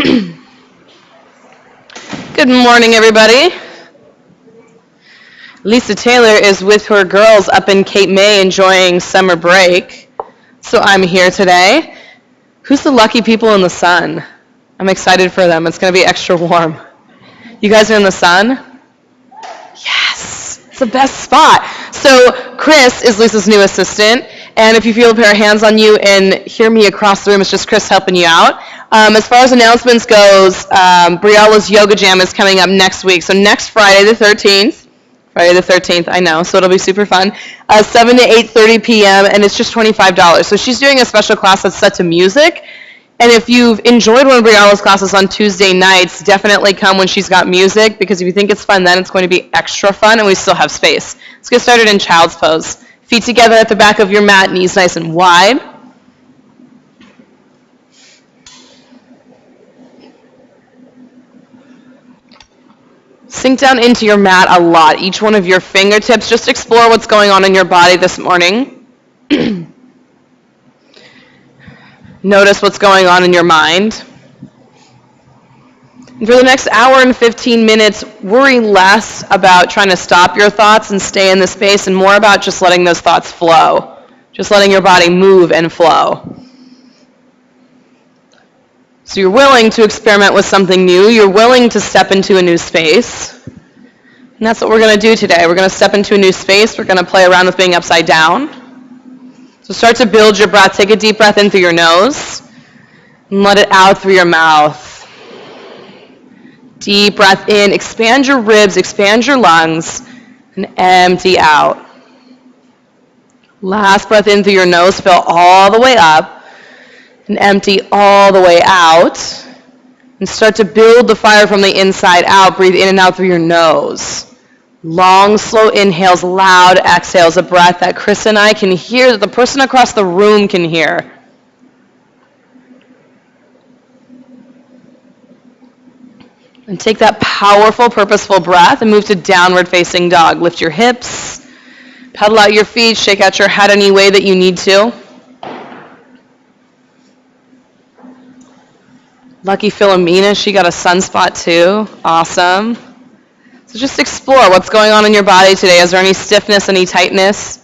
Good morning, everybody. Lisa Taylor is with her girls up in Cape May enjoying summer break, so I'm here today. Who's the lucky people in the sun? I'm excited for them. It's going to be extra warm. You guys are in the sun? Yes, it's the best spot. So Chris is Lisa's new assistant, and if you feel a pair of hands on you and hear me across the room, it's just Chris helping you out. As far as announcements goes, Briella's Yoga Jam is coming up next week. So next Friday the 13th, I know, so it'll be super fun, 7 to 8:30 p.m., and it's just $25. So she's doing a special class that's set to music. And if you've enjoyed one of Brianna's classes on Tuesday nights, definitely come when she's got music, because if you think it's fun then, it's going to be extra fun, and we still have space. Let's get started in child's pose. Feet together at the back of your mat, knees nice and wide. Sink down into your mat a lot. Each one of your fingertips, just explore what's going on in your body this morning. Notice what's going on in your mind. And for the next hour and 15 minutes, worry less about trying to stop your thoughts and stay in the space, and more about just letting those thoughts flow. Just letting your body move and flow. So you're willing to experiment with something new. You're willing to step into a new space. And that's what we're going to do today. We're going to step into a new space. We're going to play around with being upside down. So start to build your breath. Take a deep breath in through your nose and let it out through your mouth. Deep breath in. Expand your ribs, expand your lungs, and empty out. Last breath in through your nose. Fill all the way up and empty all the way out. And start to build the fire from the inside out. Breathe in and out through your nose. Long, slow inhales, loud exhales, a breath that Chris and I can hear, that the person across the room can hear. And take that powerful, purposeful breath and move to downward facing dog. Lift your hips, pedal out your feet, shake out your head any way that you need to. Lucky Philomena, she got a sunspot too. Awesome. So just explore what's going on in your body today. Is there any stiffness, any tightness?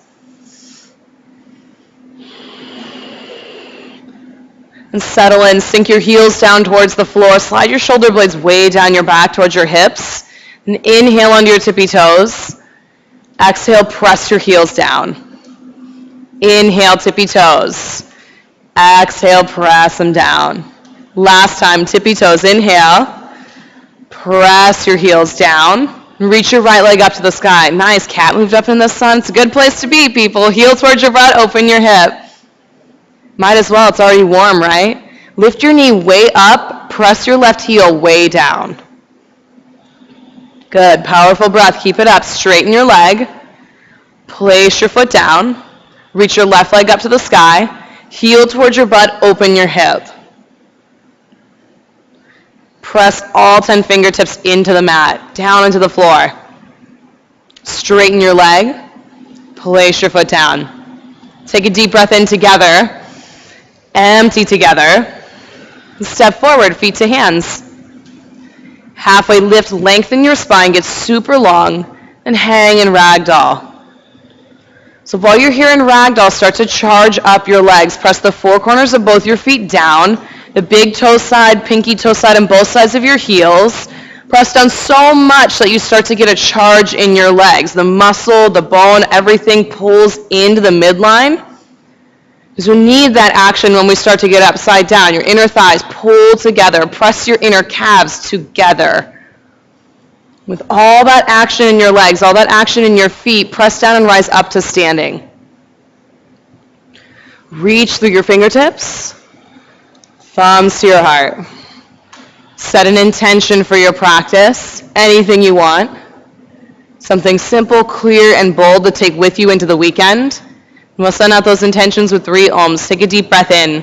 And settle in. Sink your heels down towards the floor. Slide your shoulder blades way down your back towards your hips. And inhale under your tippy toes. Exhale, press your heels down. Inhale, tippy toes. Exhale, press them down. Last time, tippy toes. Inhale. Press your heels down. Reach your right leg up to the sky. Nice. Cat moved up in the sun. It's a good place to be, people. Heel towards your butt. Open your hip. Might as well. It's already warm, right? Lift your knee way up. Press your left heel way down. Good. Powerful breath. Keep it up. Straighten your leg. Place your foot down. Reach your left leg up to the sky. Heel towards your butt. Open your hip. Press all 10 fingertips into the mat, down into the floor. Straighten your leg. Place your foot down. Take a deep breath in together. Empty together. Step forward, feet to hands. Halfway lift, lengthen your spine, get super long, and hang in ragdoll. So while you're here in ragdoll, start to charge up your legs. Press the four corners of both your feet down. The big toe side, pinky toe side, and both sides of your heels. Press down so much that you start to get a charge in your legs. The muscle, the bone, everything pulls into the midline. Because we need that action when we start to get upside down. Your inner thighs pull together. Press your inner calves together. With all that action in your legs, all that action in your feet, press down and rise up to standing. Reach through your fingertips. Thumbs to your heart. Set an intention for your practice, anything you want. Something simple, clear, and bold to take with you into the weekend. And we'll send out those intentions with 3 ohms. Take a deep breath in.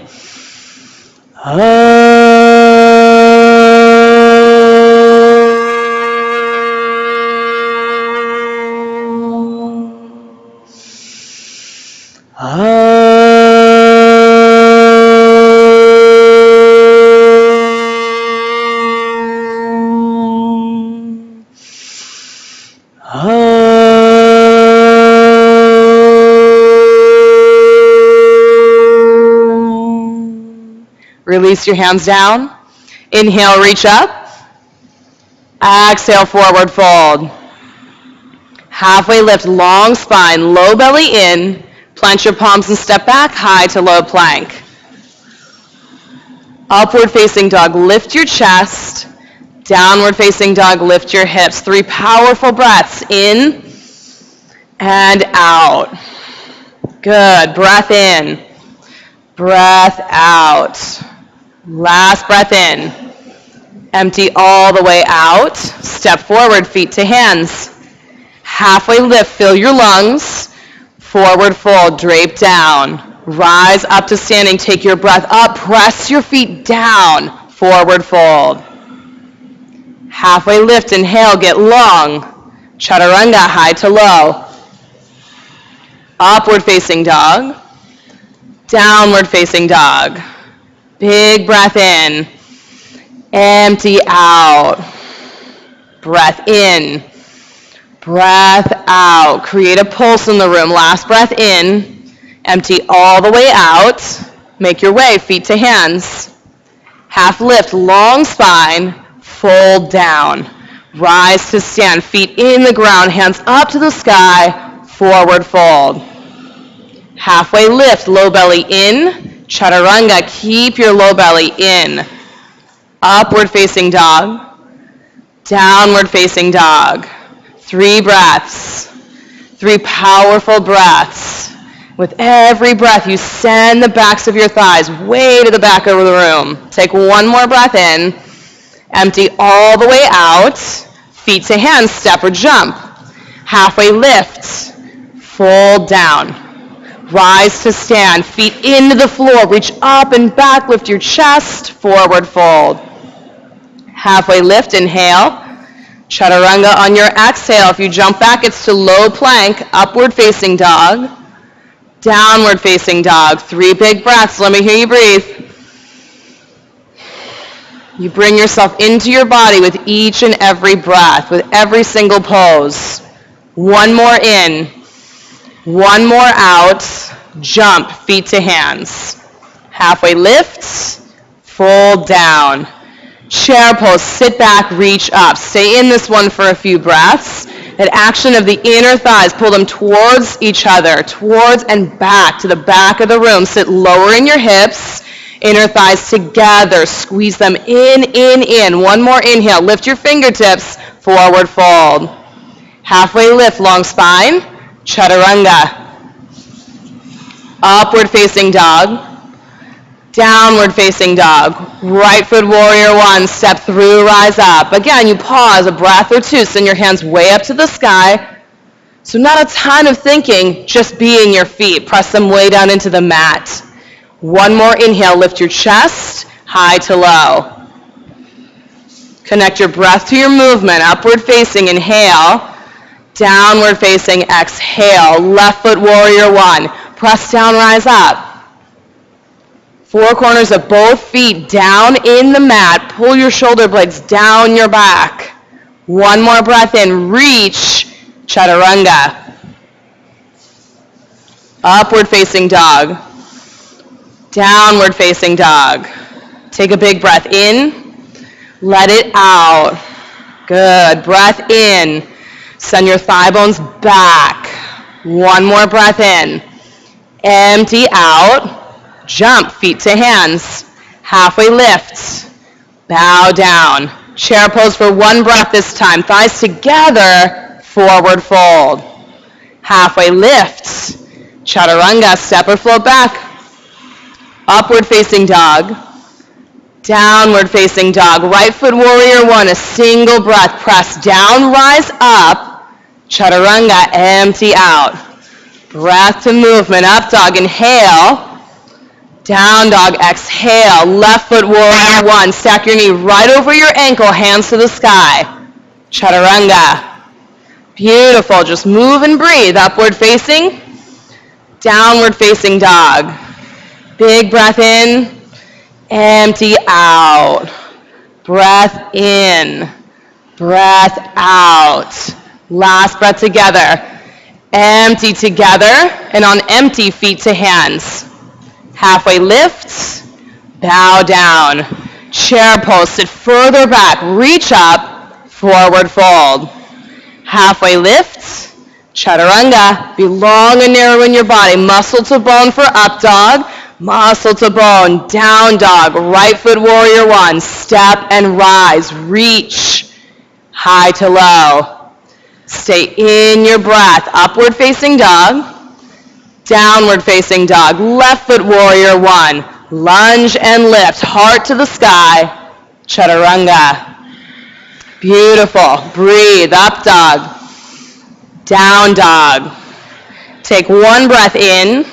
Release your hands down. Inhale, reach up. Exhale, forward fold. Halfway lift, long spine, low belly in. Plant your palms and step back, high to low plank. Upward facing dog, lift your chest. Downward facing dog, lift your hips. 3 powerful breaths, in and out. Good, breath in, breath out. Last breath in. Empty all the way out. Step forward, feet to hands. Halfway lift, fill your lungs. Forward fold, drape down. Rise up to standing, take your breath up, press your feet down. Forward fold. Halfway lift, inhale, get long. Chaturanga, high to low. Upward facing dog. Downward facing dog. Big breath in. Empty out. Breath in. Breath out. Create a pulse in the room. Last breath in. Empty all the way out. Make your way, feet to hands. Half lift, long spine. Fold down. Rise to stand. Feet in the ground. Hands up to the sky. Forward fold. Halfway lift, low belly in. Chaturanga, keep your low belly in. Upward facing dog. Downward facing dog. 3 breaths. 3 powerful breaths. With every breath, you send the backs of your thighs way to the back of the room. Take 1 more breath in. Empty all the way out. Feet to hands, step or jump. Halfway lift. Fold down. Rise to stand. Feet into the floor. Reach up and back. Lift your chest. Forward fold. Halfway lift. Inhale. Chaturanga on your exhale. If you jump back, it's to low plank. Upward facing dog. Downward facing dog. 3 big breaths. Let me hear you breathe. You bring yourself into your body with each and every breath, with every single pose. 1 more in. 1 more out. Jump, feet to hands. Halfway lift. Fold down. Chair pose, sit back, reach up. Stay in this one for a few breaths. That action of the inner thighs, pull them towards each other, towards and back to the back of the room. Sit lower in your hips. Inner thighs together, squeeze them in. 1 more inhale, lift your fingertips, forward fold. Halfway lift, long spine, chaturanga. Upward facing dog, downward facing dog. Right foot warrior 1, step through, rise up. Again, you pause, a breath or 2, send your hands way up to the sky. So not a ton of thinking, just be in your feet. Press them way down into the mat. 1 more inhale, lift your chest, high to low. Connect your breath to your movement, upward facing, inhale, downward facing, exhale, left foot warrior 1, press down, rise up. 4 corners of both feet down in the mat, pull your shoulder blades down your back. 1 more breath in, reach, chaturanga. Upward facing dog. Downward facing dog. Take a big breath in. Let it out. Good. Breath in. Send your thigh bones back. 1 more breath in. Empty out. Jump, feet to hands. Halfway lift. Bow down. Chair pose for 1 breath this time. Thighs together. Forward fold. Halfway lift. Chaturanga. Step or float back. Upward facing dog, downward facing dog, right foot warrior 1, a single breath, press down, rise up, chaturanga, empty out. Breath to movement, up dog, inhale, down dog, exhale, left foot warrior 1, stack your knee right over your ankle, hands to the sky, chaturanga. Beautiful, just move and breathe, upward facing, downward facing dog. Big breath in, empty out. Breath in, breath out. Last breath together. Empty together, and on empty, feet to hands. Halfway lift, Bow down. Chair pose, sit further back, reach up, forward fold. Halfway lift, chaturanga. Be long and narrow in your body. Muscle to bone for up dog, muscle to bone, down dog. Right foot warrior one, step and rise, reach, high to low. Stay in your breath. Upward facing dog, downward facing dog. Left foot warrior one, lunge and lift, heart to the sky, chaturanga. Beautiful. Breathe. Up dog, down dog. Take one breath in,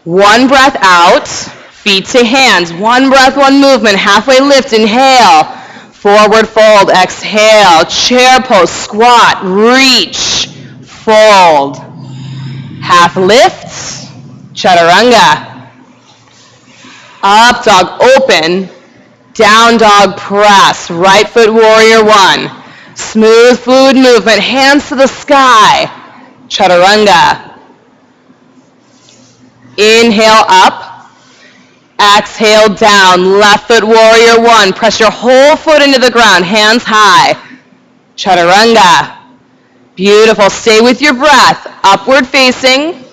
one breath out, feet to hands. One breath, one movement. Halfway lift, inhale, forward fold, exhale, chair pose, squat, reach, fold. Half lift, chaturanga. Up dog, open, down dog, press, right foot warrior one. Smooth fluid movement, hands to the sky, chaturanga. Inhale up, exhale down, left foot warrior one. Press your whole foot into the ground, hands high, chaturanga. Beautiful, stay with your breath, upward facing,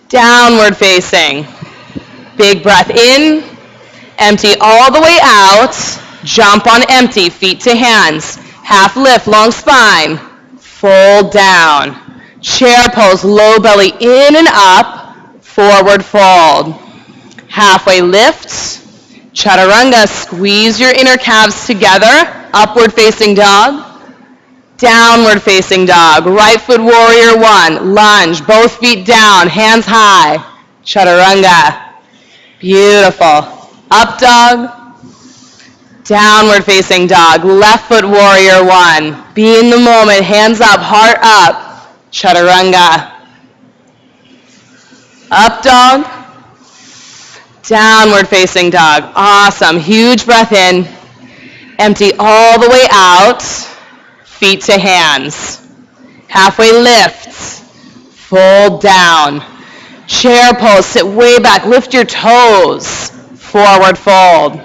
downward facing. Big breath in, empty all the way out, jump on empty, feet to hands, half lift, long spine, fold down. Chair pose, low belly in and up, forward fold. Halfway lift, chaturanga, squeeze your inner calves together, upward facing dog, downward facing dog. Right foot warrior one, lunge, both feet down, hands high, chaturanga. Beautiful. Up dog, downward facing dog, left foot warrior one. Be in the moment, hands up, heart up, chaturanga. Up dog, downward facing dog. Awesome. Huge breath in, empty all the way out, feet to hands. Halfway lift, fold down. Chair pose, sit way back, lift your toes, forward fold.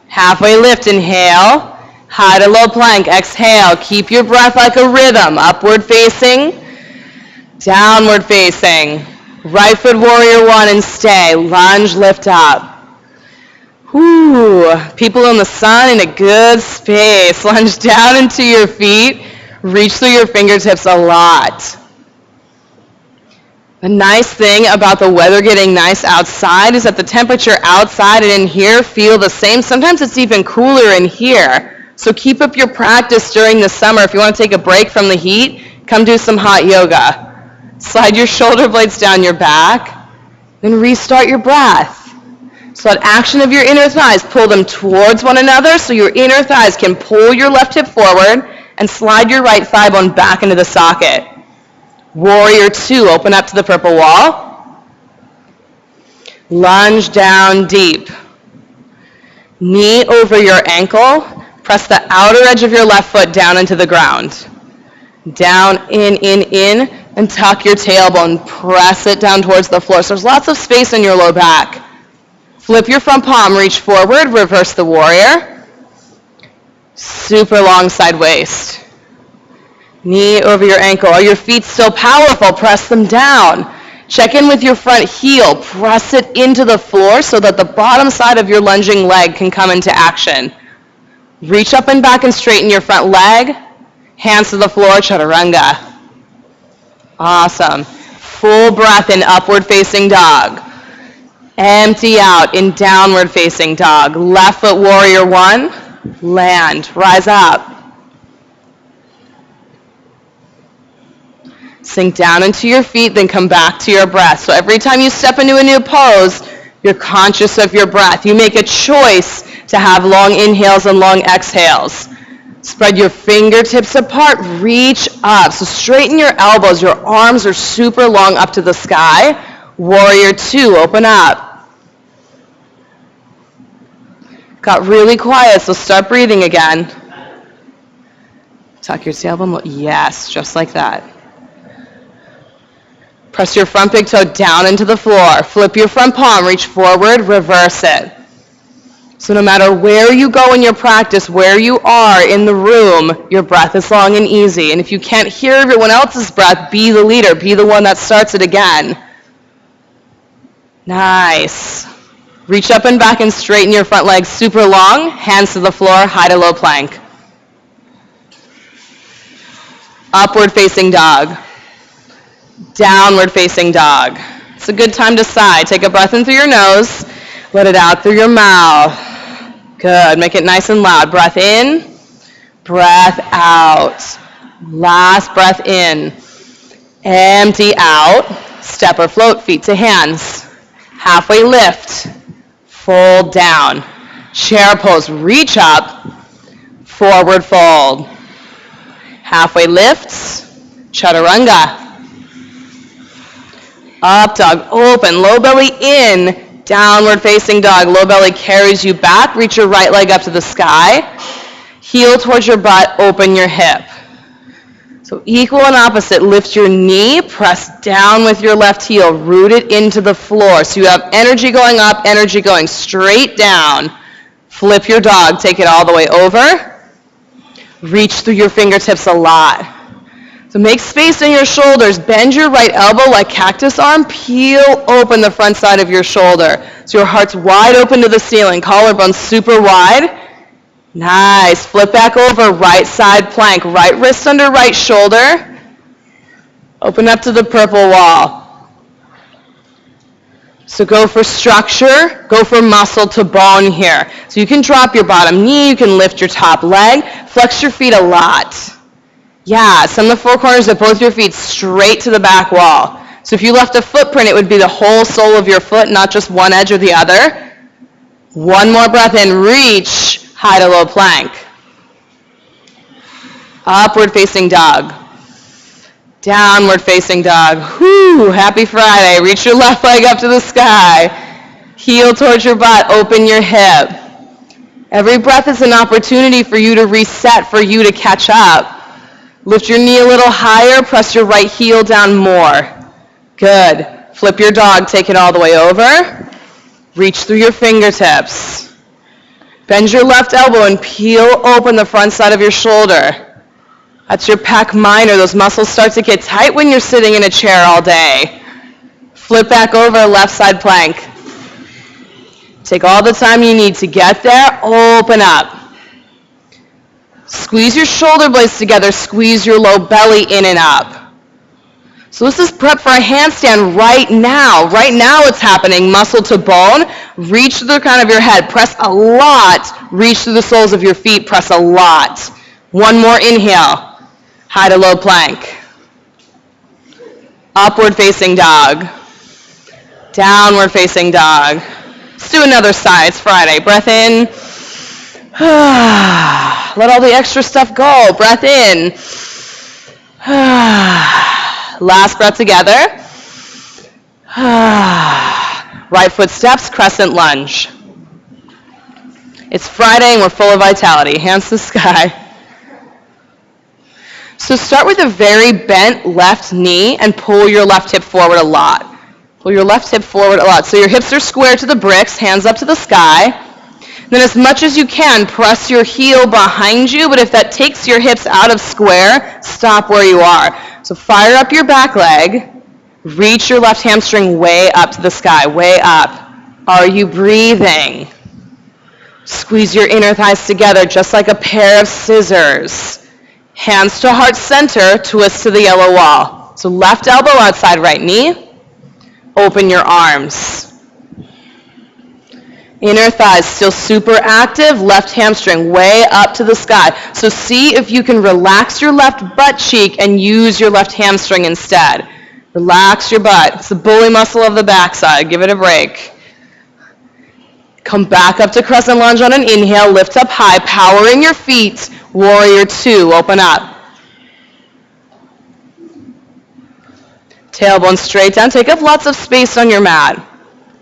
Halfway lift, inhale, high to low plank, exhale, keep your breath like a rhythm, upward facing, downward facing. Right foot warrior one and stay, lunge, lift up. Whoo, people in the sun in a good space. Lunge down into your feet, reach through your fingertips a lot. The nice thing about the weather getting nice outside is that the temperature outside and in here feel the same. Sometimes it's even cooler in here. So keep up your practice during the summer. If you want to take a break from the heat, come do some hot yoga. Slide your shoulder blades down your back, then restart your breath. So that action of your inner thighs, pull them towards one another so your inner thighs can pull your left hip forward and slide your right thigh bone back into the socket. Warrior two, open up to the purple wall. Lunge down deep. Knee over your ankle. Press the outer edge of your left foot down into the ground. Down, in, and tuck your tailbone. Press it down towards the floor. So there's lots of space in your low back. Flip your front palm, reach forward, reverse the warrior. Super long side waist. Knee over your ankle. Are your feet still powerful? Press them down. Check in with your front heel. Press it into the floor so that the bottom side of your lunging leg can come into action. Reach up and back and straighten your front leg. Hands to the floor, chaturanga. Awesome. Full breath in upward facing dog. Empty out in downward facing dog. Left foot warrior one. Land. Rise up. Sink down into your feet, then come back to your breath. So every time you step into a new pose, you're conscious of your breath. You make a choice to have long inhales and long exhales. Spread your fingertips apart, reach up. So straighten your elbows. Your arms are super long up to the sky. Warrior two, open up. Got really quiet, so start breathing again. Tuck your tailbone. Yes, just like that. Press your front big toe down into the floor. Flip your front palm, reach forward, reverse it. So no matter where you go in your practice, where you are in the room, your breath is long and easy. And if you can't hear everyone else's breath, be the leader. Be the one that starts it again. Nice. Reach up and back and straighten your front legs super long. Hands to the floor, high to low plank. Upward facing dog. Downward facing dog. It's a good time to sigh. Take a breath in through your nose. Let it out through your mouth. Good. Make it nice and loud. Breath in. Breath out. Last breath in. Empty out. Step or float, feet to hands. Halfway lift. Fold down. Chair pose. Reach up. Forward fold. Halfway lifts. Chaturanga. Up dog. Open. Low belly in. Downward facing dog. Low belly carries you back. Reach your right leg up to the sky. Heel towards your butt. Open your hip. So equal and opposite. Lift your knee. Press down with your left heel. Root it into the floor. So you have energy going up, energy going straight down. Flip your dog. Take it all the way over. Reach through your fingertips a lot. So make space in your shoulders. Bend your right elbow like cactus arm. Peel open the front side of your shoulder. So your heart's wide open to the ceiling. Collarbone super wide. Nice. Flip back over. Right side plank. Right wrist under right shoulder. Open up to the purple wall. So go for structure. Go for muscle to bone here. So you can drop your bottom knee. You can lift your top leg. Flex your feet a lot. Yeah, send the four corners of both your feet straight to the back wall. So if you left a footprint, it would be the whole sole of your foot, not just one edge or the other. One more breath in. Reach. High to low plank. Upward facing dog. Downward facing dog. Whoo, happy Friday. Reach your left leg up to the sky. Heel towards your butt. Open your hip. Every breath is an opportunity for you to reset, for you to catch up. Lift your knee a little higher. Press your right heel down more. Good. Flip your dog. Take it all the way over. Reach through your fingertips. Bend your left elbow and peel open the front side of your shoulder. That's your pec minor. Those muscles start to get tight when you're sitting in a chair all day. Flip back over, left side plank. Take all the time you need to get there. Open up. Squeeze your shoulder blades together. Squeeze your low belly in and up. So this is prep for a handstand right now. Right now it's happening. Muscle to bone. Reach through the crown of your head. Press a lot. Reach through the soles of your feet. Press a lot. One more inhale. High to low plank. Upward facing dog. Downward facing dog. Let's do another side. It's Friday. Breath in. Let all the extra stuff go. Breath in. Last breath together. Right foot steps, crescent lunge. It's Friday and we're full of vitality. Hands to the sky. So start with a very bent left knee and pull your left hip forward a lot. Pull your left hip forward a lot. So your hips are square to the bricks, hands up to the sky. Then as much as you can, press your heel behind you, but if that takes your hips out of square, stop where you are. So fire up your back leg, reach your left hamstring way up to the sky, way up. Are you breathing? Squeeze your inner thighs together just like a pair of scissors. Hands to heart center, twist to the yellow wall. So left elbow outside right knee, open your arms. Inner thighs still super active, left hamstring way up to the sky. So see if you can relax your left butt cheek and use your left hamstring instead. Relax your butt. It's the bully muscle of the backside. Give it a break. Come back up to crescent lunge on an inhale. Lift up high. Power in your feet. Warrior two. Open up. Tailbone straight down. Take up lots of space on your mat.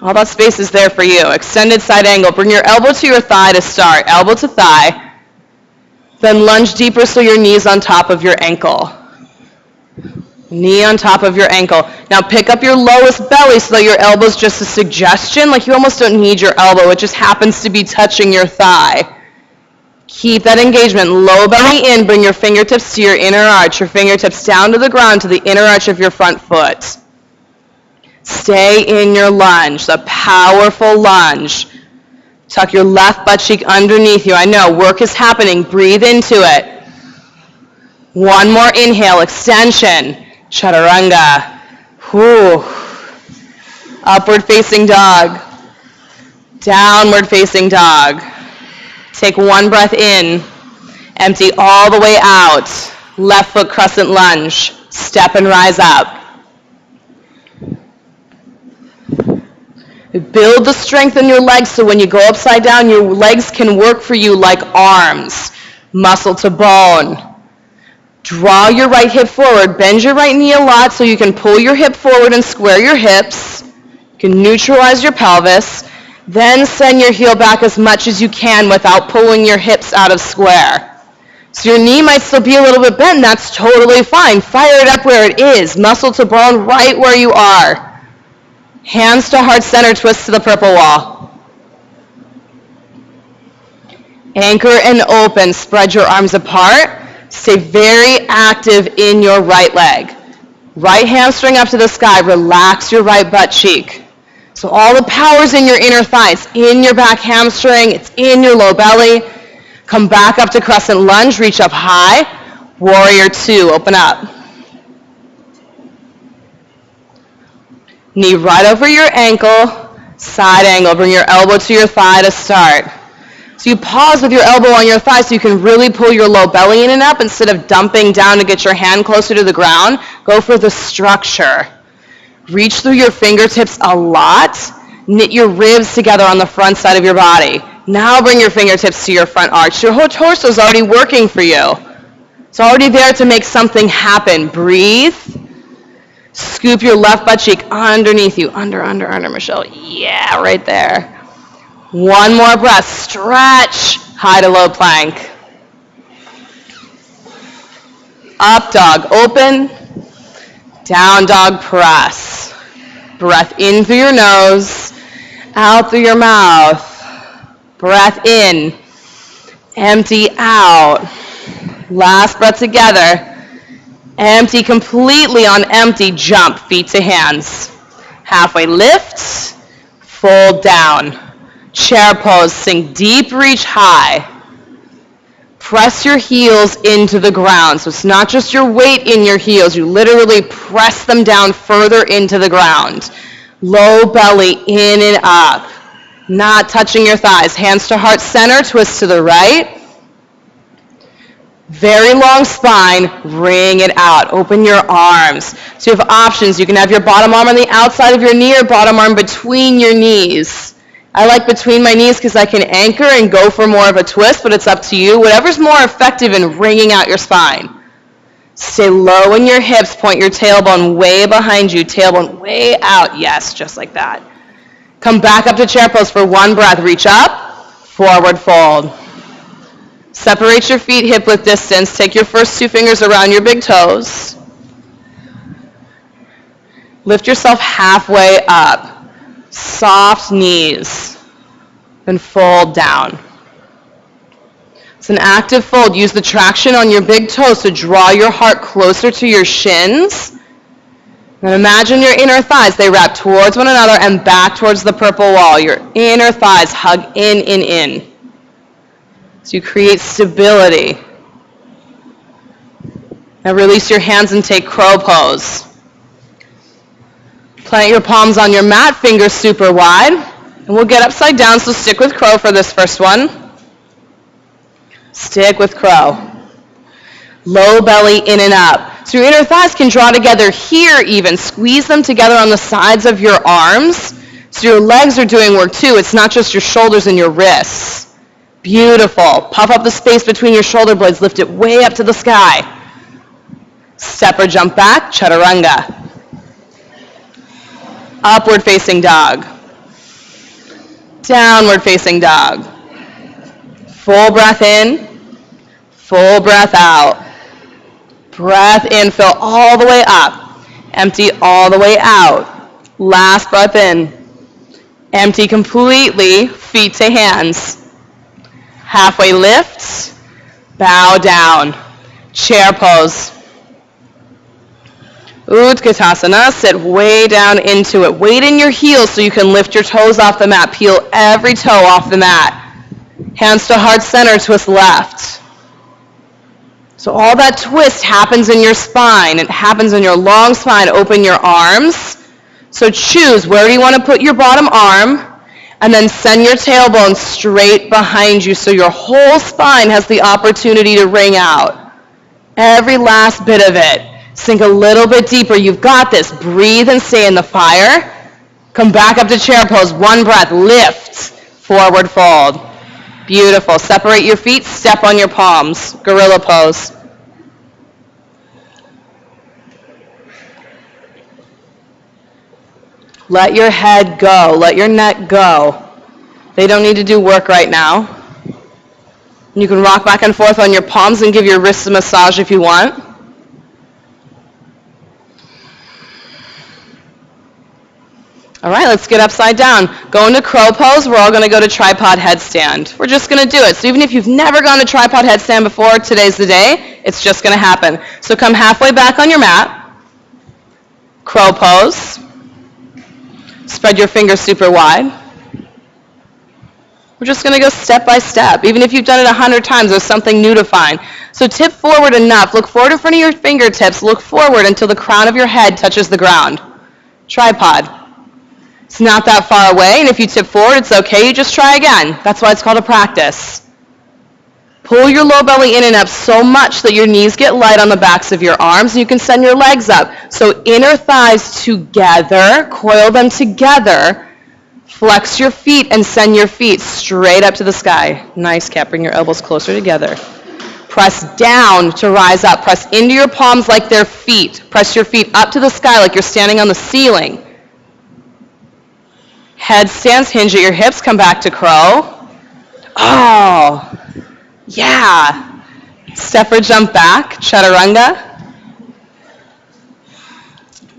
All that space is there for you. Extended side angle. Bring your elbow to your thigh to start. Elbow to thigh. Then lunge deeper so your knee's on top of your ankle. Knee on top of your ankle. Now pick up your lowest belly so that your elbow's just a suggestion. Like you almost don't need your elbow. It just happens to be touching your thigh. Keep that engagement. Low belly in. Bring your fingertips to your inner arch. Your fingertips down to the ground to the inner arch of your front foot. Stay in your lunge, the powerful lunge. Tuck your left butt cheek underneath you. I know, work is happening. Breathe into it. One more inhale, extension. Chaturanga. Whew. Upward facing dog. Downward facing dog. Take one breath in. Empty all the way out. Left foot crescent lunge. Step and rise up. Build the strength in your legs so when you go upside down, your legs can work for you like arms. Muscle to bone. Draw your right hip forward. Bend your right knee a lot so you can pull your hip forward and square your hips. You can neutralize your pelvis. Then send your heel back as much as you can without pulling your hips out of square. So your knee might still be a little bit bent. That's totally fine. Fire it up where it is. Muscle to bone right where you are. Hands to heart center, twist to the purple wall. Anchor and open. Spread your arms apart. Stay very active in your right leg. Right hamstring up to the sky. Relax your right butt cheek. So all the power's in your inner thighs, in your back hamstring, it's in your low belly. Come back up to crescent lunge, reach up high. Warrior two, open up. Knee right over your ankle, side angle. Bring your elbow to your thigh to start. So you pause with your elbow on your thigh so you can really pull your low belly in and up instead of dumping down to get your hand closer to the ground. Go for the structure. Reach through your fingertips a lot. Knit your ribs together on the front side of your body. Now bring your fingertips to your front arch. Your whole torso is already working for you. It's already there to make something happen. Breathe. Scoop your left butt cheek underneath you. Under, Michelle. Yeah, right there. One more breath. Stretch. High to low plank. Up dog. Open. Down dog press. Breath in through your nose, out through your mouth. Breath in, empty out. Last breath together. Empty completely on empty, jump, feet to hands. Halfway lift, fold down. Chair pose, sink deep, reach high. Press your heels into the ground. So it's not just your weight in your heels. You literally press them down further into the ground. Low belly in and up. Not touching your thighs. Hands to heart center. Twist to the right. Very long spine. Ring it out. Open your arms. So you have options. You can have your bottom arm on the outside of your knee or bottom arm between your knees. I like between my knees because I can anchor and go for more of a twist, but it's up to you. Whatever's more effective in wringing out your spine. Stay low in your hips. Point your tailbone way behind you. Tailbone way out. Yes, just like that. Come back up to chair pose for one breath. Reach up. Forward fold. Separate your feet hip width distance. Take your first two fingers around your big toes. Lift yourself halfway up. Soft knees, then fold down. It's an active fold. Use the traction on your big toes to draw your heart closer to your shins. And imagine your inner thighs. They wrap towards one another and back towards the purple wall. Your inner thighs hug in. So you create stability. Now release your hands and take crow pose. Plant your palms on your mat, fingers super wide. And we'll get upside down, so stick with crow for this first one. Stick with crow. Low belly in and up. So your inner thighs can draw together here even. Squeeze them together on the sides of your arms. So your legs are doing work too. It's not just your shoulders and your wrists. Beautiful. Puff up the space between your shoulder blades. Lift it way up to the sky. Step or jump back, chaturanga. Upward facing dog. Downward facing dog. Full breath in. Full breath out. Breath in, fill all the way up. Empty all the way out. Last breath in. Empty completely, feet to hands. Halfway lift, bow down. Chair pose. Utkatasana, sit way down into it. Weight in your heels so you can lift your toes off the mat. Peel every toe off the mat. Hands to heart center, twist left. So all that twist happens in your spine. It happens in your long spine. Open your arms. So choose, where do you want to put your bottom arm? And then send your tailbone straight behind you so your whole spine has the opportunity to ring out. Every last bit of it. Sink a little bit deeper. You've got this. Breathe and stay in the fire. Come back up to chair pose. One breath. Lift. Forward fold. Beautiful. Separate your feet. Step on your palms. Gorilla pose. Let your head go. Let your neck go. They don't need to do work right now. You can rock back and forth on your palms and give your wrists a massage if you want. All right, let's get upside down. Go into crow pose. We're all going to go to tripod headstand. We're just going to do it. So even if you've never gone to tripod headstand before, today's the day. It's just going to happen. So come halfway back on your mat. Crow pose. Spread your fingers super wide. We're just going to go step by step. Even if you've done it 100 times, there's something new to find. So tip forward enough. Look forward in front of your fingertips. Look forward until the crown of your head touches the ground. Tripod. It's not that far away, and if you tip forward, it's okay. You just try again. That's why it's called a practice. Pull your low belly in and up so much that your knees get light on the backs of your arms, and you can send your legs up. So inner thighs together, coil them together, flex your feet, and send your feet straight up to the sky. Nice, Kat. Bring your elbows closer together. Press down to rise up. Press into your palms like they're feet. Press your feet up to the sky like you're standing on the ceiling. Headstands, hinge at your hips, come back to crow. Oh, yeah. Step or jump back, chaturanga.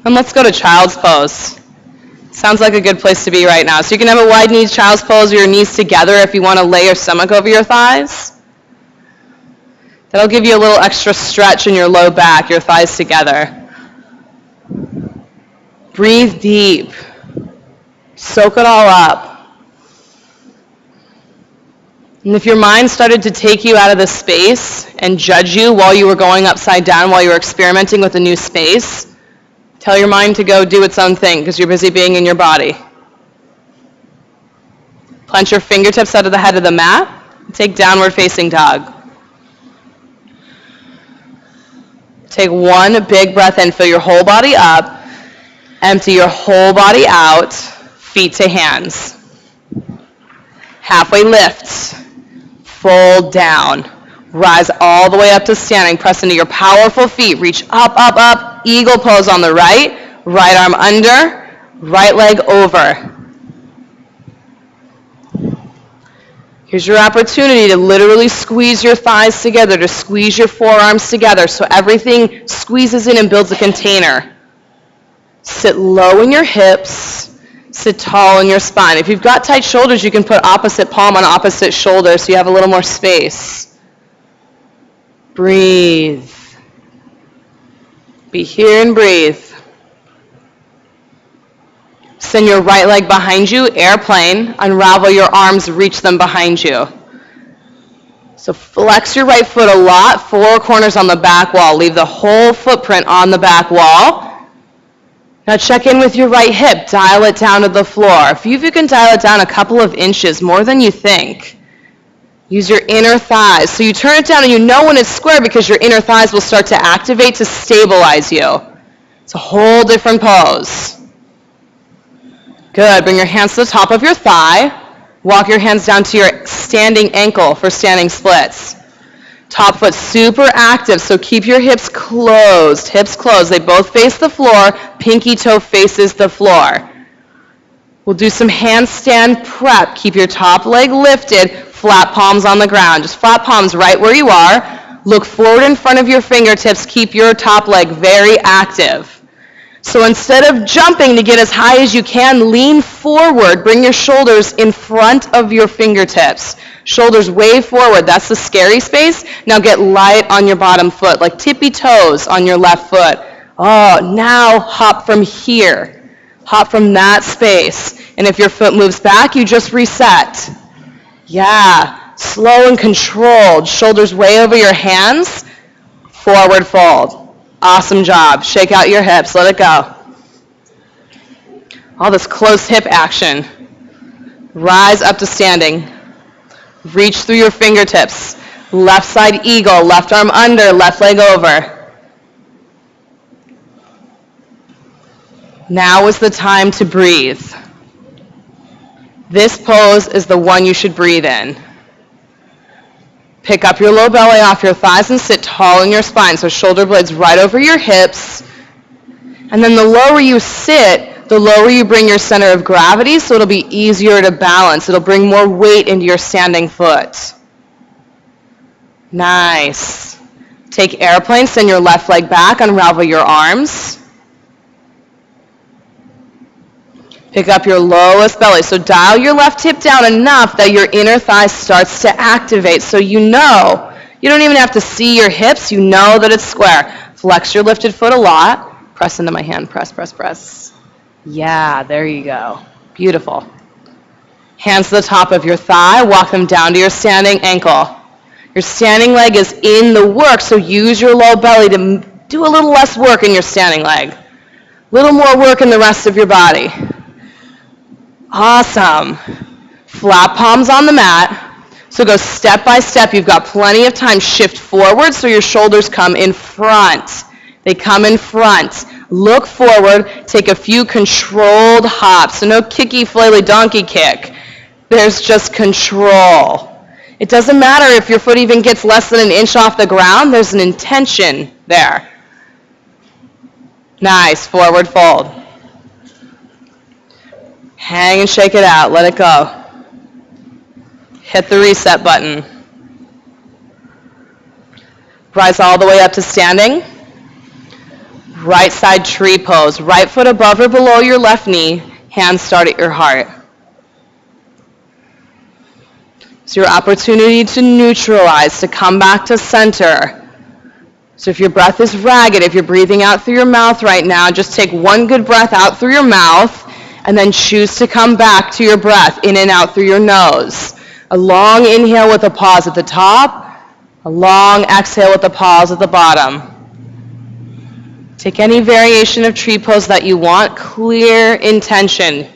And let's go to child's pose. Sounds like a good place to be right now. So you can have a wide knee child's pose or your knees together if you want to lay your stomach over your thighs. That'll give you a little extra stretch in your low back, your thighs together. Breathe deep. Soak it all up. And if your mind started to take you out of the space and judge you while you were going upside down, while you were experimenting with a new space, tell your mind to go do its own thing because you're busy being in your body. Plant your fingertips out of the head of the mat. Take downward facing dog. Take one big breath in. Fill your whole body up. Empty your whole body out. Feet to hands. Halfway lift. Fold down. Rise all the way up to standing. Press into your powerful feet. Reach up, up, up. Eagle pose on the right. Right arm under. Right leg over. Here's your opportunity to literally squeeze your thighs together, to squeeze your forearms together so everything squeezes in and builds a container. Sit low in your hips. Sit tall in your spine. If you've got tight shoulders, you can put opposite palm on opposite shoulder so you have a little more space. Breathe. Be here and breathe. Send your right leg behind you, airplane. Unravel your arms, reach them behind you. So flex your right foot a lot, four corners on the back wall. Leave the whole footprint on the back wall. Now check in with your right hip. Dial it down to the floor. If you can dial it down a couple of inches, more than you think. Use your inner thighs. So you turn it down and you know when it's square because your inner thighs will start to activate to stabilize you. It's a whole different pose. Good. Bring your hands to the top of your thigh. Walk your hands down to your standing ankle for standing splits. Top foot super active, so keep your hips closed. Hips closed. They both face the floor. Pinky toe faces the floor. We'll do some handstand prep. Keep your top leg lifted. Flat palms on the ground. Just flat palms right where you are. Look forward in front of your fingertips. Keep your top leg very active. So instead of jumping to get as high as you can, lean forward. Bring your shoulders in front of your fingertips. Shoulders way forward. That's the scary space. Now get light on your bottom foot, like tippy toes on your left foot. Oh, now hop from here. Hop from that space. And if your foot moves back, you just reset. Yeah, slow and controlled. Shoulders way over your hands. Forward fold. Awesome job. Shake out your hips. Let it go. All this close hip action. Rise up to standing. Reach through your fingertips. Left side eagle. Left arm under. Left leg over. Now is the time to breathe. This pose is the one you should breathe in. Pick up your low belly off your thighs and sit tall in your spine, so shoulder blades right over your hips. And then the lower you sit, the lower you bring your center of gravity, so it'll be easier to balance. It'll bring more weight into your standing foot. Nice. Take airplane, send your left leg back, unravel your arms. Pick up your lowest belly. So dial your left hip down enough that your inner thigh starts to activate. So you know, you don't even have to see your hips. You know that it's square. Flex your lifted foot a lot. Press into my hand. Press, press, press. Yeah, there you go. Beautiful. Hands to the top of your thigh. Walk them down to your standing ankle. Your standing leg is in the work, so use your low belly to do a little less work in your standing leg. A little more work in the rest of your body. Awesome. Flat palms on the mat. So go step by step. You've got plenty of time. Shift forward so your shoulders come in front. They come in front. Look forward. Take a few controlled hops. So no kicky, flaily donkey kick. There's just control. It doesn't matter if your foot even gets less than an inch off the ground. There's an intention there. Nice. Forward fold. Hang and shake it out. Let it go. Hit the reset button. Rise all the way up to standing. Right side tree pose. Right foot above or below your left knee. Hands start at your heart. It's your opportunity to neutralize, to come back to center. So if your breath is ragged, if you're breathing out through your mouth right now, just take one good breath out through your mouth. And then choose to come back to your breath, in and out through your nose. A long inhale with a pause at the top. A long exhale with a pause at the bottom. Take any variation of tree pose that you want. Clear intention.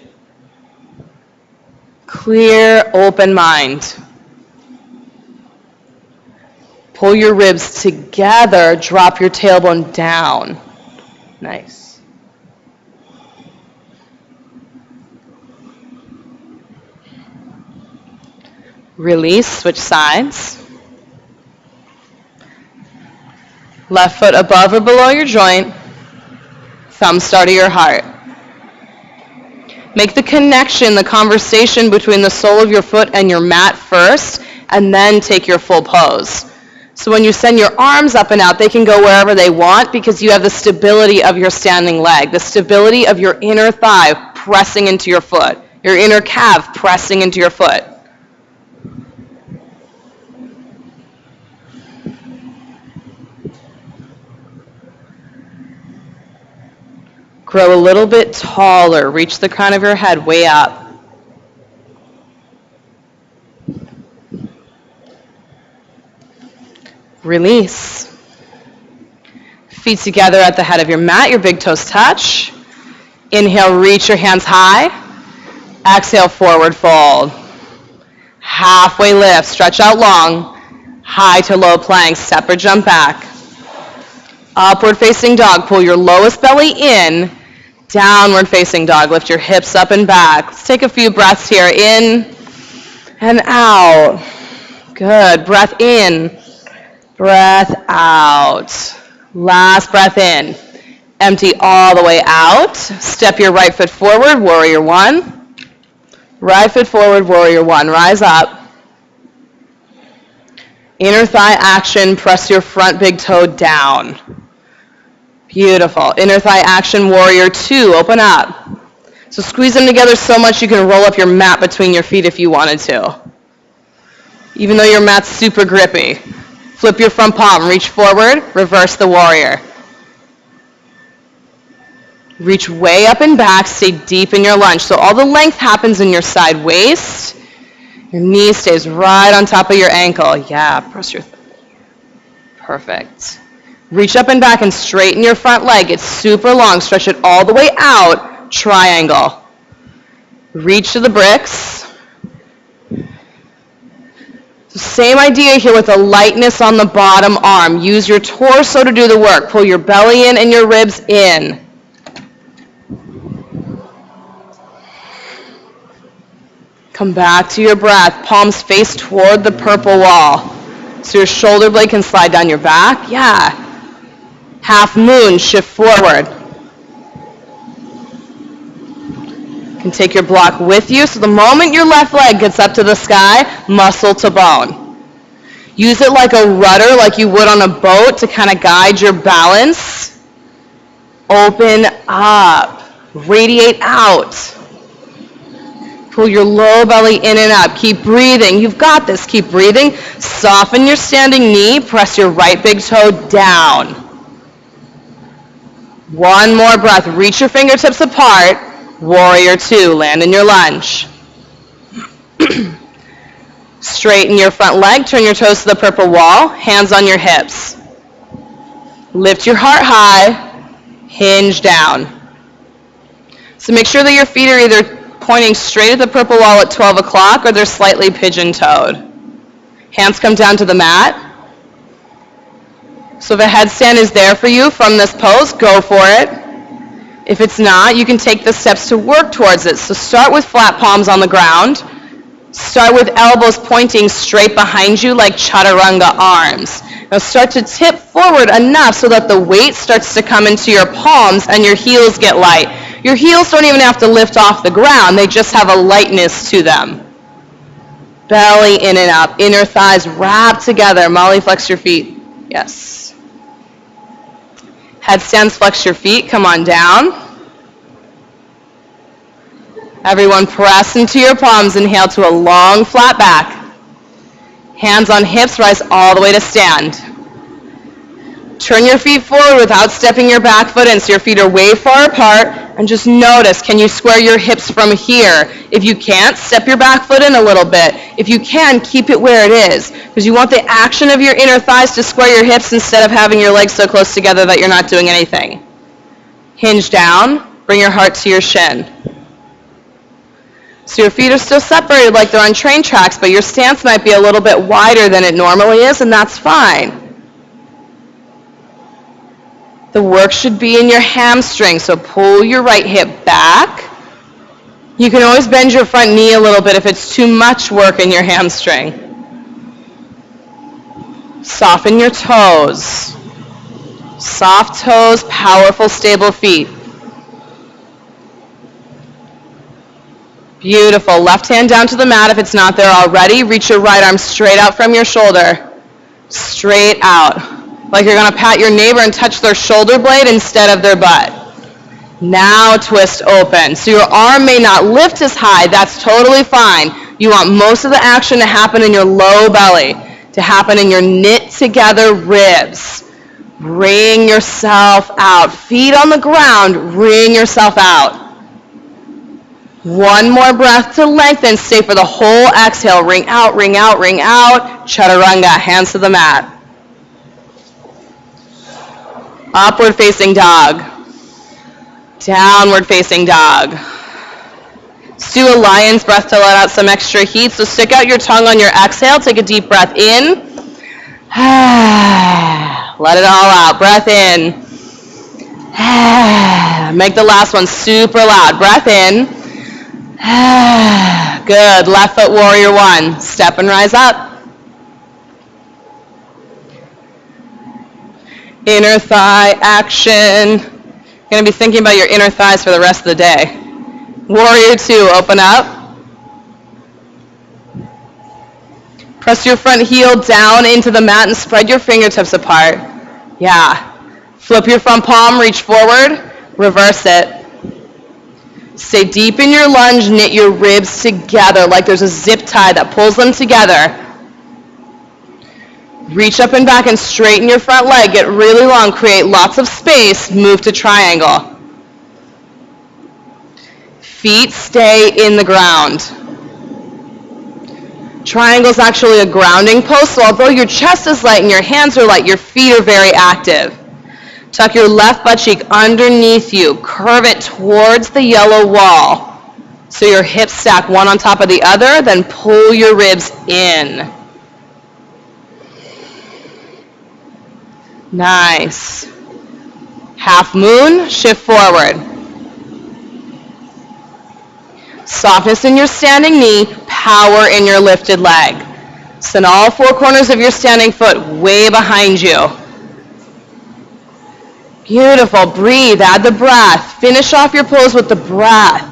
Clear, open mind. Pull your ribs together. Drop your tailbone down. Nice. Release, switch sides. Left foot above or below your joint. Thumb start at your heart. Make the connection, the conversation between the sole of your foot and your mat first, and then take your full pose. So when you send your arms up and out, they can go wherever they want because you have the stability of your standing leg, the stability of your inner thigh pressing into your foot, your inner calf pressing into your foot. Grow a little bit taller. Reach the crown of your head way up. Release. Feet together at the head of your mat. Your big toes touch. Inhale, reach your hands high. Exhale, forward fold. Halfway lift. Stretch out long. High to low plank. Step or jump back. Upward facing dog. Pull your lowest belly in. Downward facing dog. Lift your hips up and back. Let's take a few breaths here. In and out. Good. Breath in. Breath out. Last breath in. Empty all the way out. Step your right foot forward. Warrior one. Right foot forward. Warrior one. Rise up. Inner thigh action. Press your front big toe down. Beautiful. Inner thigh action, warrior 2. Open up. So squeeze them together so much you can roll up your mat between your feet if you wanted to. Even though your mat's super grippy. Flip your front palm, reach forward, reverse the warrior. Reach way up and back, stay deep in your lunge. So all the length happens in your side waist. Your knee stays right on top of your ankle. Yeah, press your perfect. Reach up and back and straighten your front leg. It's super long. Stretch it all the way out. Triangle. Reach to the bricks. Same idea here with a lightness on the bottom arm. Use your torso to do the work. Pull your belly in and your ribs in. Come back to your breath. Palms face toward the purple wall. So your shoulder blade can slide down your back. Yeah. Half moon, shift forward. You can take your block with you. So the moment your left leg gets up to the sky, muscle to bone. Use it like a rudder, like you would on a boat to kind of guide your balance. Open up. Radiate out. Pull your low belly in and up. Keep breathing. You've got this. Keep breathing. Soften your standing knee. Press your right big toe down. One more breath. Reach your fingertips apart. Warrior 2. Land in your lunge. Straighten your front leg. Turn your toes to the purple wall. Hands on your hips. Lift your heart high. Hinge down. So make sure that your feet are either pointing straight at the purple wall at 12 o'clock or they're slightly pigeon-toed. Hands come down to the mat. So if a headstand is there for you from this pose, go for it. If it's not, you can take the steps to work towards it. So start with flat palms on the ground. Start with elbows pointing straight behind you like chaturanga arms. Now start to tip forward enough so that the weight starts to come into your palms and your heels get light. Your heels don't even have to lift off the ground. They just have a lightness to them. Belly in and up. Inner thighs wrap together. Molly, flex your feet. Yes. Headstands, flex your feet. Come on down. Everyone press into your palms. Inhale to a long, flat back. Hands on hips. Rise all the way to stand. Turn your feet forward without stepping your back foot in, so your feet are way far apart, and just notice, can you square your hips from here? If you can't, step your back foot in a little bit. If you can, keep it where it is, because you want the action of your inner thighs to square your hips instead of having your legs so close together that you're not doing anything. Hinge down, bring your heart to your shin. So your feet are still separated like they're on train tracks, but your stance might be a little bit wider than it normally is, and that's fine. The work should be in your hamstring, so pull your right hip back. You can always bend your front knee a little bit if it's too much work in your hamstring. Soften your toes. Soft toes, powerful, stable feet. Beautiful. Left hand down to the mat if it's not there already. Reach your right arm straight out from your shoulder. Straight out. Like you're going to pat your neighbor and touch their shoulder blade instead of their butt. Now twist open. So your arm may not lift as high. That's totally fine. You want most of the action to happen in your low belly, to happen in your knit together ribs. Wring yourself out. Feet on the ground. Wring yourself out. One more breath to lengthen. Stay for the whole exhale. Ring out, ring out, ring out. Chaturanga. Hands to the mat. Upward facing dog. Downward facing dog. Let's do a lion's breath to let out some extra heat. So stick out your tongue on your exhale. Take a deep breath in. Let it all out. Breath in. Make the last one super loud. Breath in. Good. Left foot warrior 1. Step and rise up. Inner thigh action. You're going to be thinking about your inner thighs for the rest of the day. Warrior 2, open up. Press your front heel down into the mat and spread your fingertips apart. Yeah. Flip your front palm, reach forward, reverse it. Stay deep in your lunge, knit your ribs together like there's a zip tie that pulls them together. Reach up and back and straighten your front leg, get really long, create lots of space, move to triangle. Feet stay in the ground. Triangle is actually a grounding pose, so although your chest is light and your hands are light, your feet are very active. Tuck your left butt cheek underneath you. Curve it towards the yellow wall. So your hips stack one on top of the other, then pull your ribs in. Nice. Half moon, shift forward. Softness in your standing knee, power in your lifted leg. Send all four corners of your standing foot way behind you. Beautiful. Breathe. Add the breath. Finish off your pose with the breath.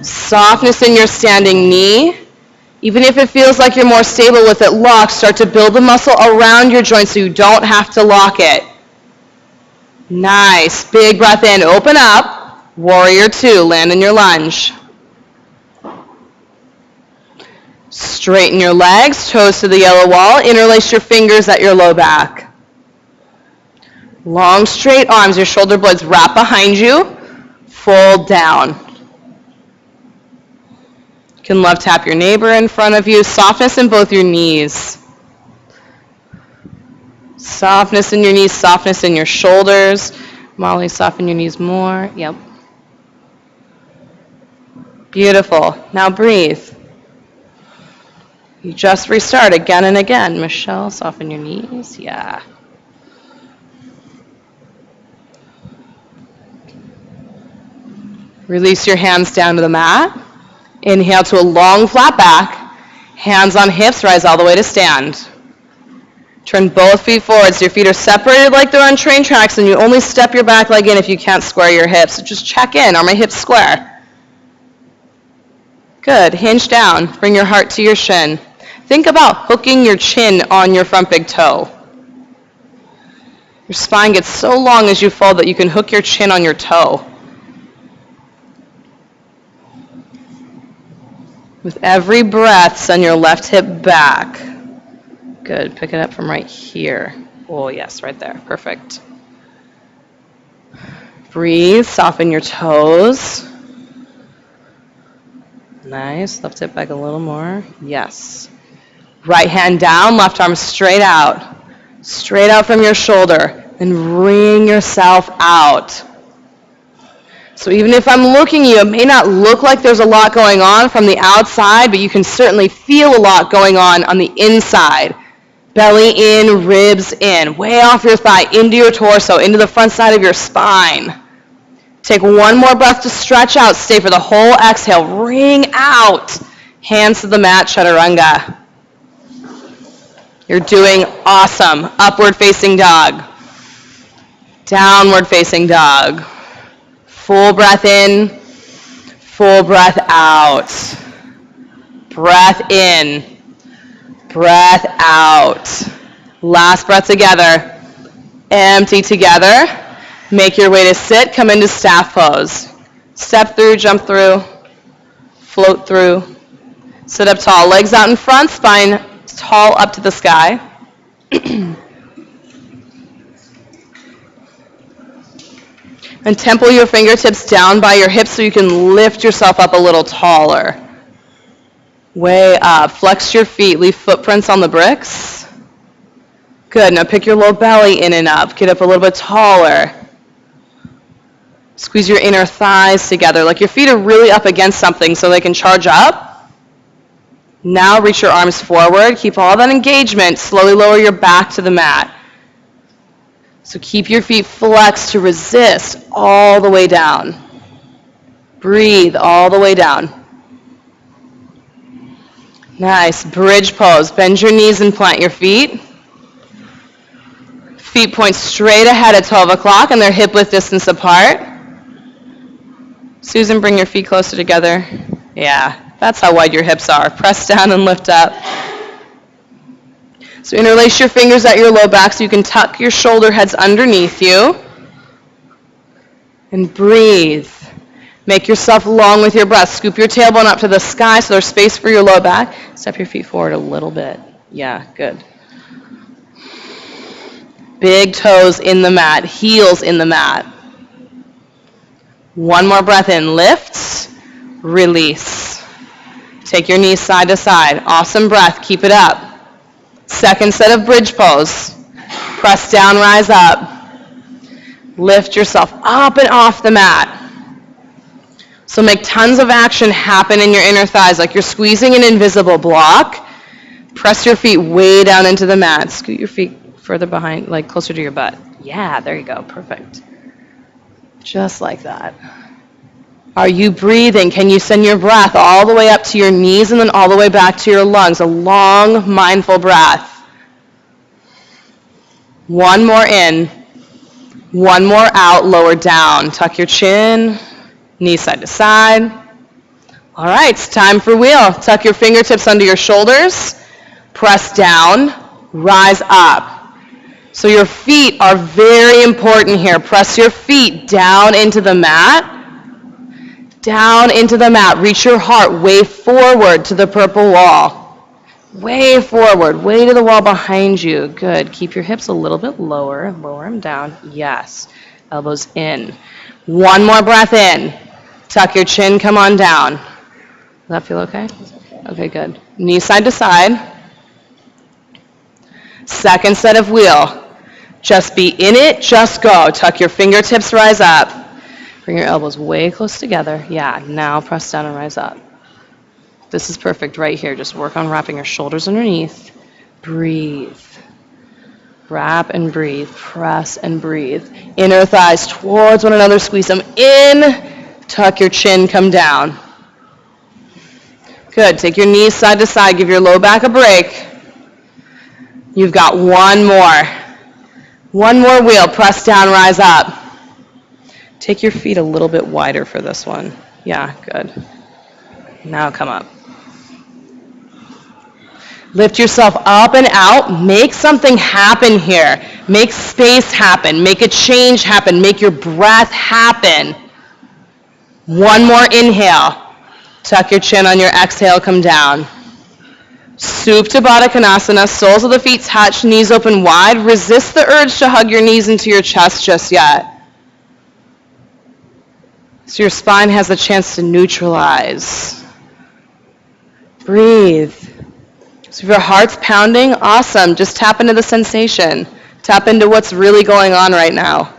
Softness in your standing knee. Even if it feels like you're more stable with it locked, start to build the muscle around your joint so you don't have to lock it. Nice. Big breath in. Open up. Warrior two. Land in your lunge. Straighten your legs. Toes to the yellow wall. Interlace your fingers at your low back. Long, straight arms, your shoulder blades wrap behind you. Fold down. You can love tap your neighbor in front of you. Softness in both your knees. Softness in your knees, softness in your shoulders. Molly, soften your knees more. Yep. Beautiful. Now breathe. You just restart again and again. Michelle, soften your knees. Yeah. Release your hands down to the mat. Inhale to a long flat back. Hands on hips, rise all the way to stand. Turn both feet forward so your feet are separated like they're on train tracks, and you only step your back leg in if you can't square your hips. So just check in. Are my hips square? Good. Hinge down. Bring your heart to your shin. Think about hooking your chin on your front big toe. Your spine gets so long as you fold that you can hook your chin on your toe. With every breath, send your left hip back. Good. Pick it up from right here. Oh, yes, right there. Perfect. Breathe. Soften your toes. Nice. Left hip back a little more. Yes. Right hand down, left arm straight out. Straight out from your shoulder. And wring yourself out. So even if I'm looking at you, it may not look like there's a lot going on from the outside, but you can certainly feel a lot going on the inside. Belly in, ribs in, way off your thigh, into your torso, into the front side of your spine. Take one more breath to stretch out. Stay for the whole exhale. Wring out. Hands to the mat, chaturanga. You're doing awesome. Upward facing dog. Downward facing dog. Full breath in, full breath out. Breath in, breath out. Last breath together. Empty together. Make your way to sit, come into staff pose. Step through, jump through, float through. Sit up tall, legs out in front, spine tall up to the sky. And temple your fingertips down by your hips so you can lift yourself up a little taller. Way up. Flex your feet. Leave footprints on the bricks. Good. Now pick your low belly in and up. Get up a little bit taller. Squeeze your inner thighs together like your feet are really up against something so they can charge up. Now reach your arms forward. Keep all that engagement. Slowly lower your back to the mat. So keep your feet flexed to resist all the way down. Breathe all the way down. Nice. Bridge pose. Bend your knees and plant your feet. Feet point straight ahead at 12 o'clock and they're hip width distance apart. Susan, bring your feet closer together. Yeah, that's how wide your hips are. Press down and lift up. So interlace your fingers at your low back so you can tuck your shoulder heads underneath you. And breathe. Make yourself long with your breath. Scoop your tailbone up to the sky so there's space for your low back. Step your feet forward a little bit. Yeah, good. Big toes in the mat, heels in the mat. One more breath in. Lift, release. Take your knees side to side. Awesome breath. Keep it up. Second set of bridge pose. Press down, rise up. Lift yourself up and off the mat. So make tons of action happen in your inner thighs, like you're squeezing an invisible block. Press your feet way down into the mat. Scoot your feet further behind, like closer to your butt. Yeah, there you go. Perfect. Just like that. Are you breathing? Can you send your breath all the way up to your knees and then all the way back to your lungs? A long, mindful breath. One more in. One more out, lower down. Tuck your chin, knees side to side. All right, it's time for wheel. Tuck your fingertips under your shoulders. Press down, rise up. So your feet are very important here. Press your feet down into the mat. Down into the mat. Reach your heart way forward to the purple wall. Way forward, way to the wall behind you. Good. Keep your hips a little bit lower. Lower them down. Yes. Elbows in. One more breath in. Tuck your chin, come on down. Does that feel okay? Okay, good. Knees side to side. Second set of wheel. Just be in it, just go. Tuck your fingertips, rise up. Bring your elbows way close together. Yeah, now press down and rise up. This is perfect right here. Just work on wrapping your shoulders underneath. Breathe. Wrap and breathe. Press and breathe. Inner thighs towards one another. Squeeze them in. Tuck your chin. Come down. Good. Take your knees side to side. Give your low back a break. You've got one more. One more wheel. Press down. Rise up. Take your feet a little bit wider for this one. Yeah, good. Now come up. Lift yourself up and out. Make something happen here. Make space happen. Make a change happen. Make your breath happen. One more inhale. Tuck your chin on your exhale. Come down. Supta Baddha Konasana. Soles of the feet touch. Knees open wide. Resist the urge to hug your knees into your chest just yet. So your spine has a chance to neutralize. Breathe. So if your heart's pounding, awesome. Just tap into the sensation. Tap into what's really going on right now.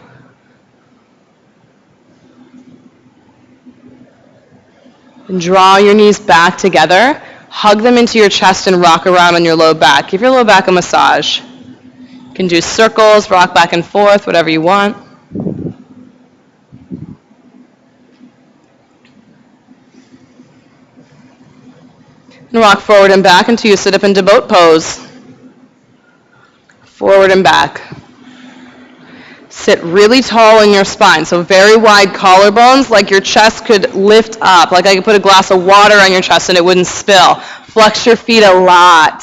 And draw your knees back together. Hug them into your chest and rock around on your low back. Give your low back a massage. You can do circles, rock back and forth, whatever you want. And rock forward and back until you sit up into boat pose. Forward and back. Sit really tall in your spine, so very wide collarbones, like your chest could lift up, like I could put a glass of water on your chest and it wouldn't spill. Flex your feet a lot.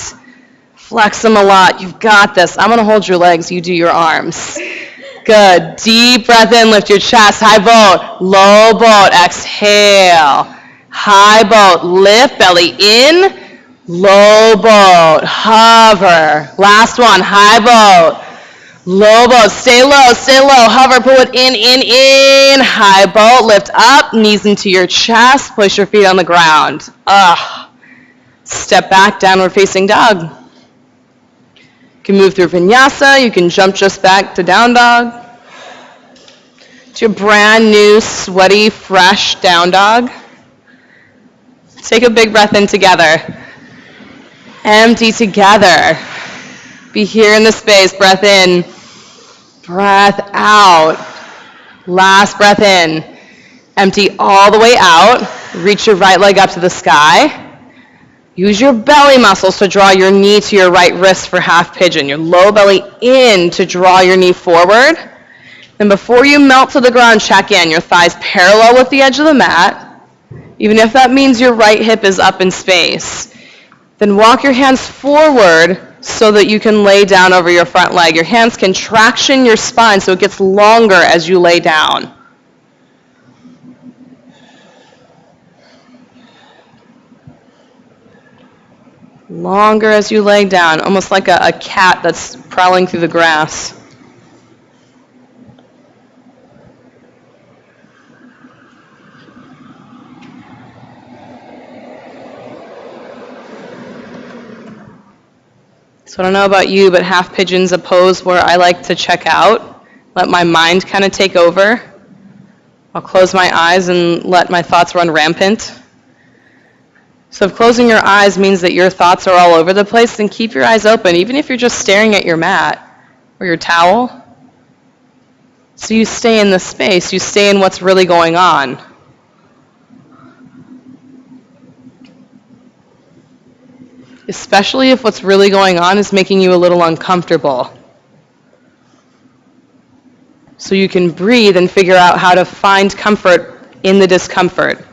Flex them a lot. You've got this. I'm going to hold your legs. You do your arms. Good. Deep breath in. Lift your chest. High boat. Low boat. Exhale. High boat, lift, belly in, low boat, hover. Last one, high boat, low boat, stay low, hover, pull it in, high boat, lift up, knees into your chest, place your feet on the ground. Step back, downward facing dog. You can move through Vinyasa, you can jump just back to down dog. To your brand new, sweaty, fresh down dog. Take a big breath in together. Empty together. Be here in the space. Breath in. Breath out. Last breath in. Empty all the way out. Reach your right leg up to the sky. Use your belly muscles to draw your knee to your right wrist for half pigeon. Your low belly in to draw your knee forward. Then before you melt to the ground, check in. Your thighs parallel with the edge of the mat. Even if that means your right hip is up in space. Then walk your hands forward so that you can lay down over your front leg. Your hands can traction your spine so it gets longer as you lay down. Longer as you lay down, almost like a cat that's prowling through the grass. So I don't know about you, but half pigeon's a pose where I like to check out, let my mind kind of take over. I'll close my eyes and let my thoughts run rampant. So if closing your eyes means that your thoughts are all over the place, then keep your eyes open, even if you're just staring at your mat or your towel. So you stay in the space, you stay in what's really going on. Especially if what's really going on is making you a little uncomfortable. So you can breathe and figure out how to find comfort in the discomfort.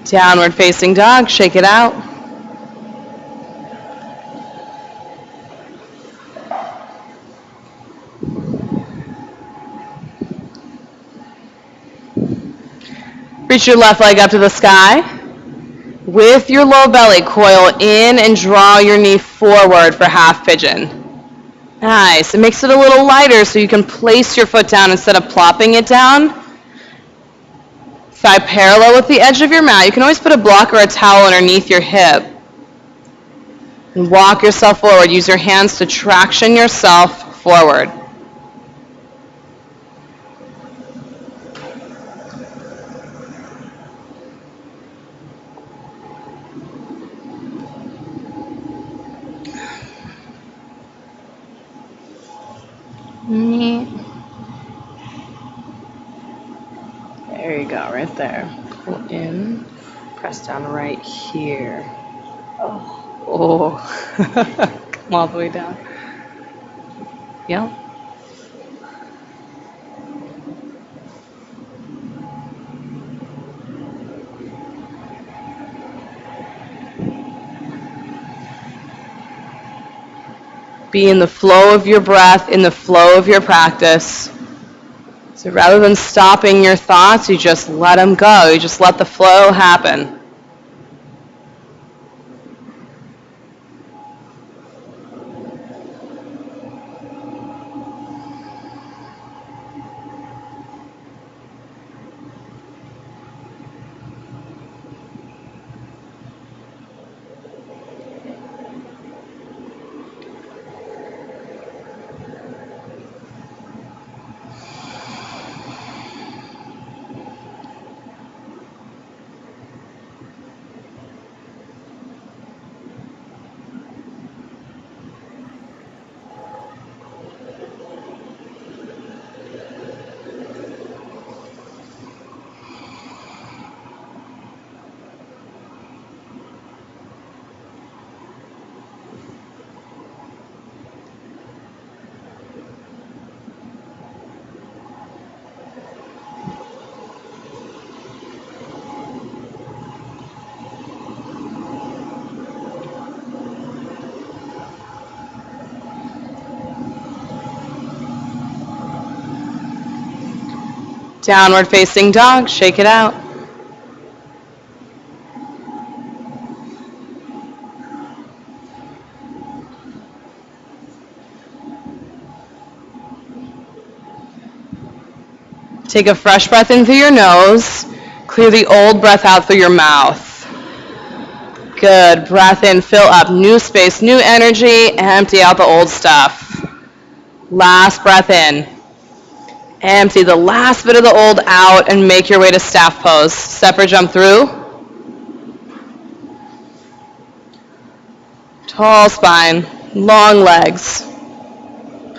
Downward facing dog, shake it out. Reach your left leg up to the sky. With your low belly, coil in and draw your knee forward for half pigeon. Nice. It makes it a little lighter so you can place your foot down instead of plopping it down. Thigh parallel with the edge of your mat. You can always put a block or a towel underneath your hip. And walk yourself forward. Use your hands to traction yourself forward. There you go, right there. Pull in, press down right here. Oh. Come all the way down. Yep. Be in the flow of your breath, in the flow of your practice. So rather than stopping your thoughts, you just let them go. You just let the flow happen. Downward facing dog, shake it out. Take a fresh breath in through your nose. Clear the old breath out through your mouth. Good. Breath in, fill up. New space, new energy. Empty out the old stuff. Last breath in. Empty the last bit of the old out and make your way to staff pose. Step or jump through. Tall spine, long legs.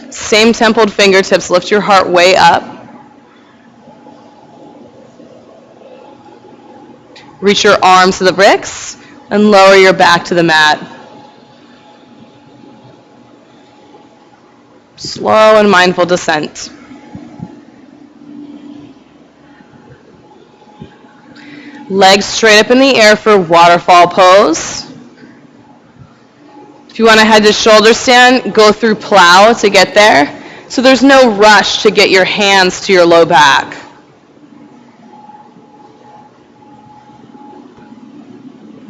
Same templed fingertips. Lift your heart way up. Reach your arms to the bricks and lower your back to the mat. Slow and mindful descent. Legs straight up in the air for waterfall pose. If you want to head to shoulder stand, go through plow to get there. So there's no rush to get your hands to your low back.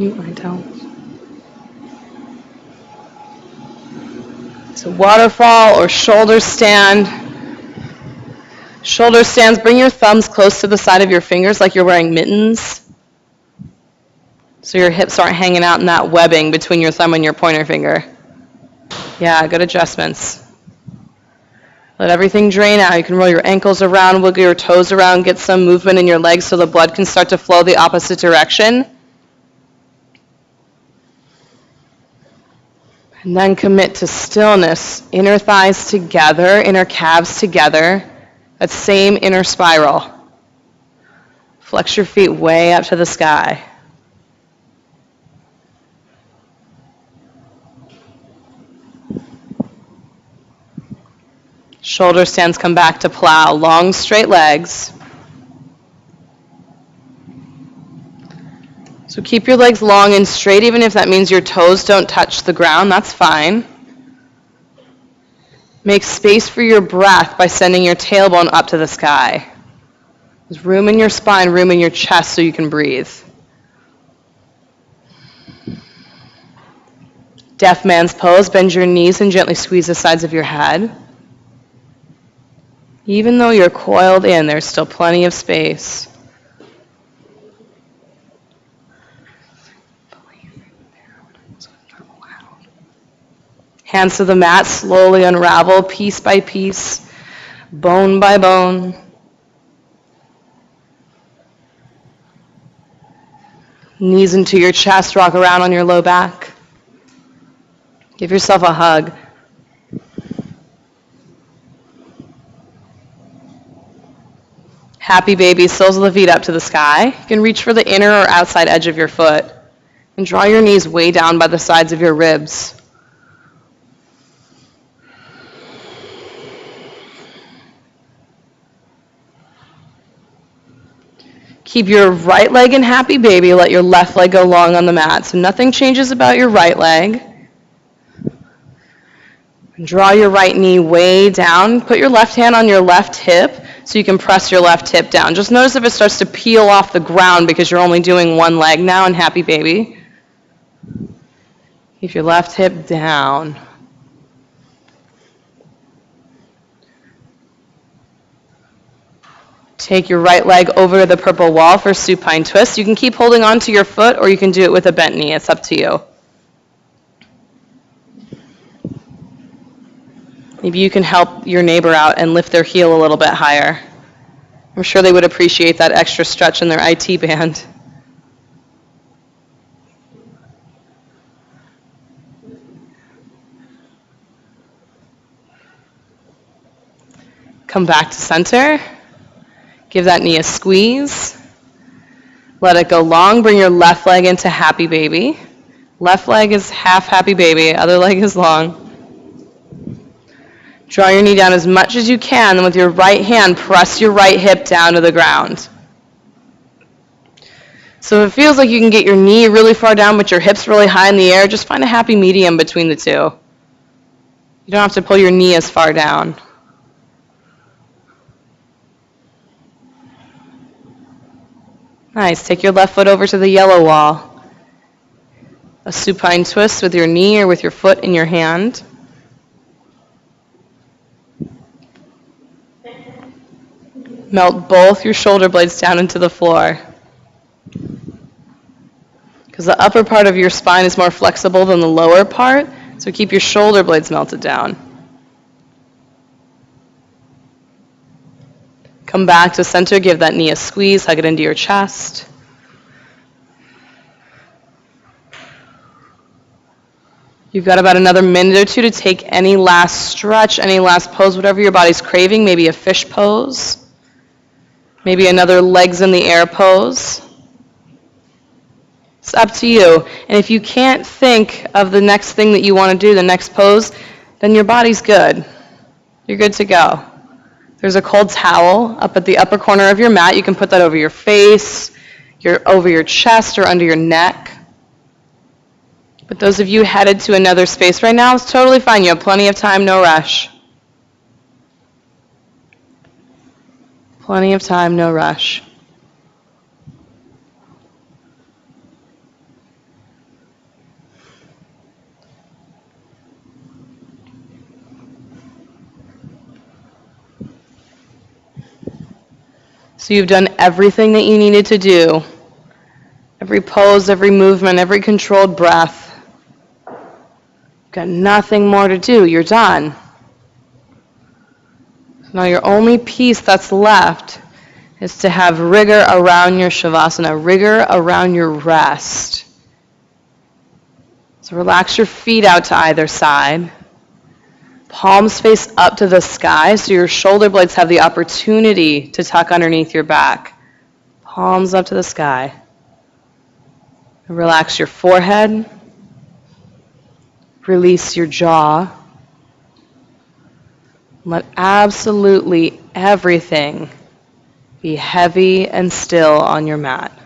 Mute my toes. So waterfall or shoulder stand. Shoulder stands, bring your thumbs close to the side of your fingers like you're wearing mittens. So your hips aren't hanging out in that webbing between your thumb and your pointer finger. Yeah, good adjustments. Let everything drain out. You can roll your ankles around, wiggle your toes around, get some movement in your legs so the blood can start to flow the opposite direction. And then commit to stillness. Inner thighs together, inner calves together. That same inner spiral. Flex your feet way up to the sky. Shoulder stands come back to plow. Long straight legs. So keep your legs long and straight, even if that means your toes don't touch the ground, that's fine. Make space for your breath by sending your tailbone up to the sky. There's room in your spine, room in your chest so you can breathe. Deaf man's pose, bend your knees and gently squeeze the sides of your head. Even though you're coiled in, there's still plenty of space. Hands to the mat, slowly unravel, piece by piece, bone by bone. Knees into your chest, rock around on your low back. Give yourself a hug. Happy baby, soles of the feet up to the sky. You can reach for the inner or outside edge of your foot. And draw your knees way down by the sides of your ribs. Keep your right leg in happy baby. Let your left leg go long on the mat. So nothing changes about your right leg. And draw your right knee way down. Put your left hand on your left hip so you can press your left hip down. Just notice if it starts to peel off the ground because you're only doing one leg now in happy baby. Keep your left hip down. Take your right leg over to the purple wall for supine twist. You can keep holding on to your foot or you can do it with a bent knee. It's up to you. Maybe you can help your neighbor out and lift their heel a little bit higher. I'm sure they would appreciate that extra stretch in their IT band. Come back to center. Give that knee a squeeze. Let it go long. Bring your left leg into happy baby. Left leg is half happy baby. Other leg is long. Draw your knee down as much as you can, and with your right hand, press your right hip down to the ground. So if it feels like you can get your knee really far down, but your hips really high in the air, just find a happy medium between the two. You don't have to pull your knee as far down. Nice. Take your left foot over to the yellow wall. A supine twist with your knee or with your foot in your hand. Melt both your shoulder blades down into the floor. Because the upper part of your spine is more flexible than the lower part, so keep your shoulder blades melted down. Come back to center, give that knee a squeeze, hug it into your chest. You've got about another minute or two to take any last stretch, any last pose, whatever your body's craving, maybe a fish pose, maybe another legs in the air pose. It's up to you. And if you can't think of the next thing that you want to do, the next pose, then your body's good. You're good to go. There's a cold towel up at the upper corner of your mat. You can put that over your face, over your chest, or under your neck. But those of you headed to another space right now, it's totally fine. You have plenty of time, no rush. Plenty of time, no rush. So you've done everything that you needed to do. Every pose, every movement, every controlled breath. You've got nothing more to do. You're done. Now your only piece that's left is to have rigor around your Savasana, rigor around your rest. So relax your feet out to either side. Palms face up to the sky so your shoulder blades have the opportunity to tuck underneath your back. Palms up to the sky. And relax your forehead. Release your jaw. Let absolutely everything be heavy and still on your mat.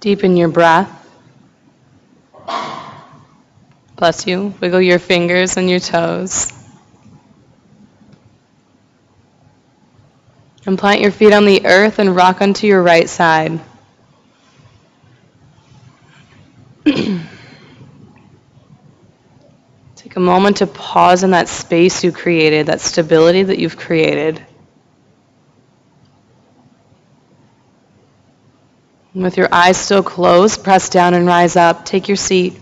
Deepen your breath. Bless you. Wiggle your fingers and your toes. And plant your feet on the earth and rock onto your right side. Take a moment to pause in that space you created, that stability that you've created. And with your eyes still closed, press down and rise up. Take your seat.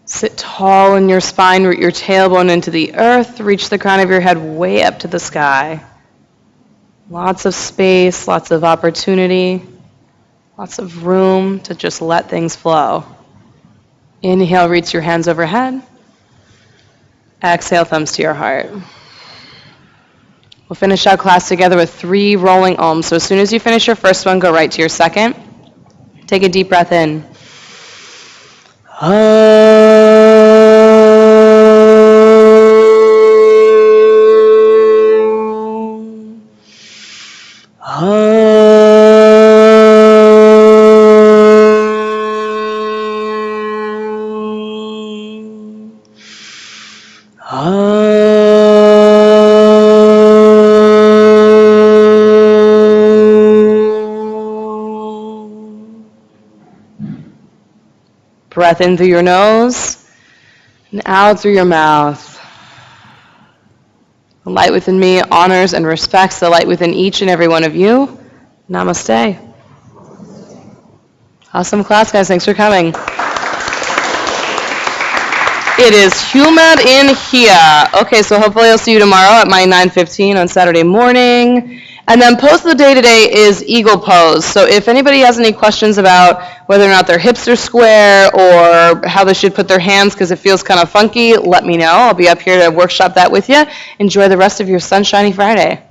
Sit tall in your spine, root your tailbone into the earth, reach the crown of your head way up to the sky. Lots of space, lots of opportunity, lots of room to just let things flow. Inhale, reach your hands overhead. Exhale, thumbs to your heart. We'll finish our class together with 3 rolling Oms. So as soon as you finish your first one, go right to your second. Take a deep breath in. Breath in through your nose and out through your mouth. The light within me honors and respects the light within each and every one of you. Namaste. Awesome class, guys. Thanks for coming. It is humid in here. Okay, so hopefully I'll see you tomorrow at my 9:15 on Saturday morning. And then post of the day today is eagle pose. So if anybody has any questions about whether or not their hips are square or how they should put their hands because it feels kind of funky, let me know. I'll be up here to workshop that with you. Enjoy the rest of your sunshiny Friday.